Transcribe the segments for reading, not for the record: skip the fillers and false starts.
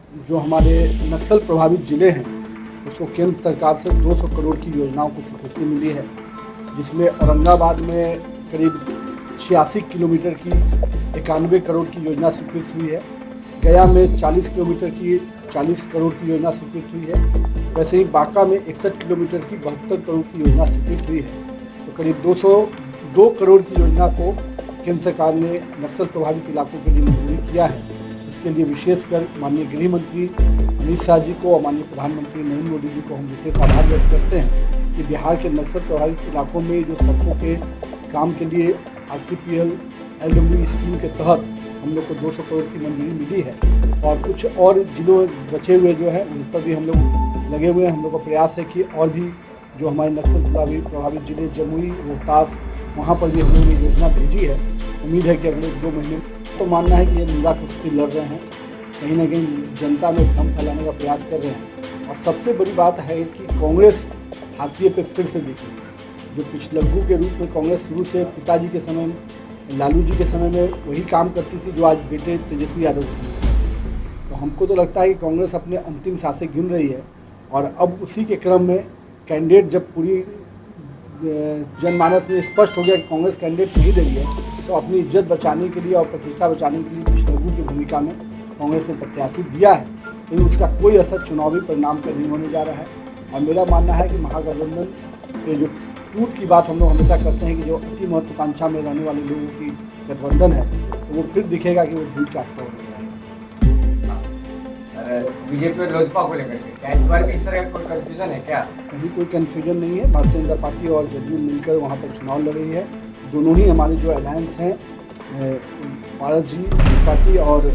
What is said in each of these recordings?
जो हमारे नक्सल प्रभावित ज़िले हैं उसको केंद्र सरकार से 200 करोड़ की योजनाओं को स्वीकृति मिली है, जिसमें औरंगाबाद में करीब 86 किलोमीटर की 91 करोड़ की योजना स्वीकृत हुई है। गया में 40 किलोमीटर की 40 करोड़ की योजना स्वीकृत हुई है। वैसे ही बांका में 61 किलोमीटर की 72 करोड़ की योजना स्वीकृत हुई है। तो करीब 202 करोड़ की योजना को केंद्र सरकार ने नक्सल प्रभावित इलाकों के लिए मंजूरी किया है। इसके लिए विशेषकर माननीय गृह मंत्री अमित शाह जी को और माननीय प्रधानमंत्री नरेंद्र मोदी जी को हम विशेष आभार व्यक्त करते हैं कि बिहार के नक्सल प्रभावित इलाकों में जो सड़कों के काम के लिए RCPL LW स्कीम के तहत हम लोग को 200 करोड़ की मंजूरी मिली है और कुछ और जिलों बचे हुए जो हैं उन पर भी हम लोग लगे हुए हैं। हम लोग का प्रयास है कि और भी जो हमारे नक्सल प्रभावित जिले जमुई, रोहतास, वहाँ पर भी हम लोगों ने योजना भेजी है। उम्मीद है कि अगले 2 महीने तो मानना है कि ये निरा कुश्ती लड़ रहे हैं, कहीं ना कहीं जनता में भ्रम फैलाने का प्रयास कर रहे हैं। और सबसे बड़ी बात है कि कांग्रेस हाशिए पे फिर से दिखी। जो पिछलग्गू के रूप में कांग्रेस शुरू से पिताजी के समय में, लालू जी के समय में वही काम करती थी जो आज बेटे तेजस्वी यादव को। तो हमको तो लगता है कि कांग्रेस अपने अंतिम सांसें गिन रही है और अब उसी के क्रम में कैंडिडेट जब पूरी जनमानस में स्पष्ट हो गया कि कांग्रेस कैंडिडेट नहीं दे रही है, तो अपनी इज्जत बचाने के लिए और प्रतिष्ठा बचाने के लिए पिछलग्गू की भूमिका में कांग्रेस ने प्रत्याशी दिया है, लेकिन उसका कोई असर चुनावी परिणाम पर नहीं होने जा रहा है। और मेरा मानना है कि महागठबंधन के जो टूट की बात हम लोग हमेशा करते हैं कि जो अति महत्वाकांक्षा में रहने वाले लोगों की गठबंधन है, तो वो फिर दिखेगा कि वो धूल चाटता हो रहा है। बीजेपी और लोजपा को लेकर के क्या इस बार भी इस तरह का कोई कंफ्यूजन है क्या? कहीं कोई कन्फ्यूजन नहीं है। भारतीय जनता पार्टी और जदयू मिलकर वहाँ पर चुनाव लड़ रही है। दोनों ही हमारे जो अलायंस हैं, पारस जी पार्टी और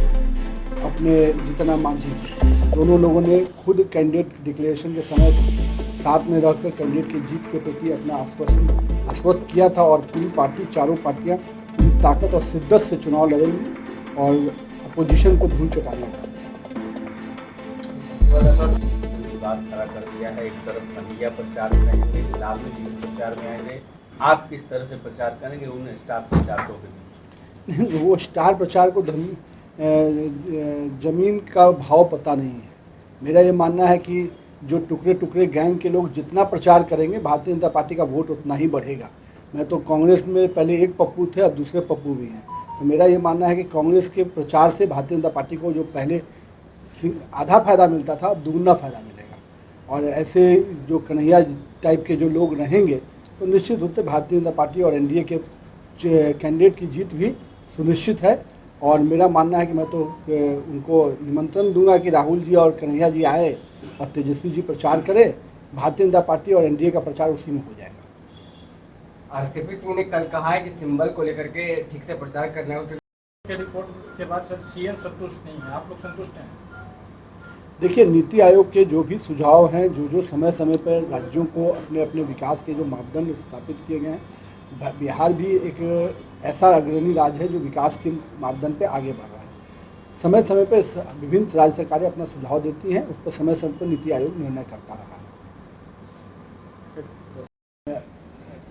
अपने जितना मांझी जी, दोनों लोगों ने खुद कैंडिडेट डिक्लेरेशन के समय साथ में रहकर कैंडिडेट की जीत के प्रति अपना आश्वस्त किया था। और पूरी पार्टी, चारों पार्टियां पूरी ताकत और शिद्दत से चुनाव लड़ेंगी और अपोजिशन को धूल चटाने का बात खड़ा कर दिया है। एक तरफ कन्हैया प्रचार में रहेंगे, लालू जी इस प्रचार में आएंगे, आप किस तरह से प्रचार करेंगे उन स्टार प्रचारकों के बीच? वो स्टार प्रचार को जमीन का भाव पता नहीं है। मेरा ये मानना है कि जो टुकड़े टुकड़े गैंग के लोग जितना प्रचार करेंगे, भारतीय जनता पार्टी का वोट उतना ही बढ़ेगा। मैं तो कांग्रेस में पहले एक पप्पू थे, अब दूसरे पप्पू भी हैं। तो मेरा ये मानना है कि कांग्रेस के प्रचार से भारतीय जनता पार्टी को जो पहले आधा फ़ायदा मिलता था, अब दुगना फ़ायदा मिलेगा। और ऐसे जो कन्हैया टाइप के जो लोग रहेंगे तो निश्चित रूप से भारतीय जनता पार्टी और NDA के कैंडिडेट की जीत भी सुनिश्चित है। और मेरा मानना है कि मैं तो उनको निमंत्रण दूंगा कि राहुल जी और कन्हैया जी आए और तेजस्वी जी प्रचार करें। भारतीय जनता पार्टी और NDA का प्रचार उसी में हो जाएगा। RCP सिंह ने कल कहा है कि सिंबल को लेकर के ठीक से प्रचार करना है। रिपोर्ट के बाद सर CM संतुष्ट नहीं है, आप लोग संतुष्ट हैं? देखिए, नीति आयोग के जो भी सुझाव हैं, जो समय समय पर राज्यों को अपने अपने विकास के जो मापदंड स्थापित किए गए हैं, बिहार भी एक ऐसा अग्रणी राज्य है जो विकास के मापदंड पे आगे बढ़ रहा है। समय समय पर विभिन्न राज्य सरकारें अपना सुझाव देती हैं, उस पर समय समय पर नीति आयोग निर्णय करता रहा है।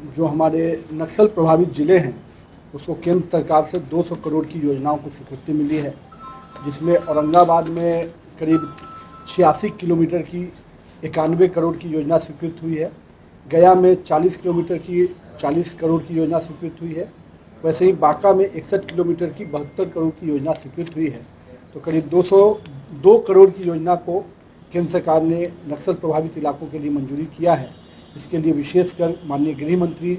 जो हमारे नक्सल प्रभावित ज़िले हैं उसको केंद्र सरकार से 200 करोड़ की योजनाओं को स्वीकृति मिली है, जिसमें औरंगाबाद में करीब 86 किलोमीटर की 91 करोड़ की योजना स्वीकृत हुई है। गया में 40 किलोमीटर की 40 करोड़ की योजना स्वीकृत हुई है। वैसे ही बांका में 61 किलोमीटर की 72 करोड़ की योजना स्वीकृत हुई है। तो करीब 202 करोड़ की योजना को केंद्र सरकार ने नक्सल प्रभावित इलाकों के लिए मंजूरी किया है। इसके लिए विशेषकर माननीय गृह मंत्री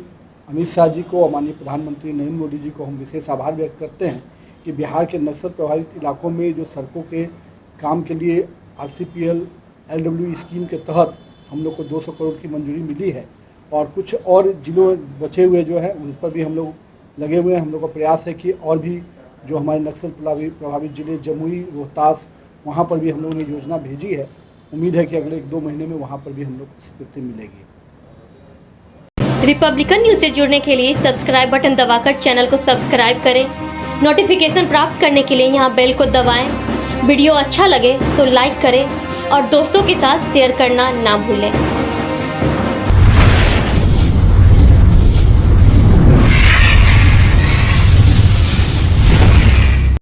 अमित शाह जी को और माननीय प्रधानमंत्री नरेंद्र मोदी जी को हम विशेष आभार व्यक्त करते हैं कि बिहार के नक्सल प्रभावित इलाकों में जो सड़कों के काम के लिए RCPL LW स्कीम के तहत हम लोग को 200 करोड़ की मंजूरी मिली है। और कुछ और जिलों बचे हुए जो हैं उन पर भी हम लोग लगे हुए हैं। हम लोग का प्रयास है कि और भी जो हमारे नक्सल प्रभावित जिले जमुई, रोहतास, वहाँ पर भी हम लोगों ने योजना भेजी है। उम्मीद है कि अगले 2 महीने में वहाँ पर भी हम लोग को स्वीकृति मिलेगी। रिपब्लिकन न्यूज से जुड़ने के लिए सब्सक्राइब बटन दबाकर चैनल को सब्सक्राइब करें। नोटिफिकेशन प्राप्त करने के लिए यहाँ बेल को दबाएं। वीडियो अच्छा लगे तो लाइक करें और दोस्तों के साथ शेयर करना ना भूलें।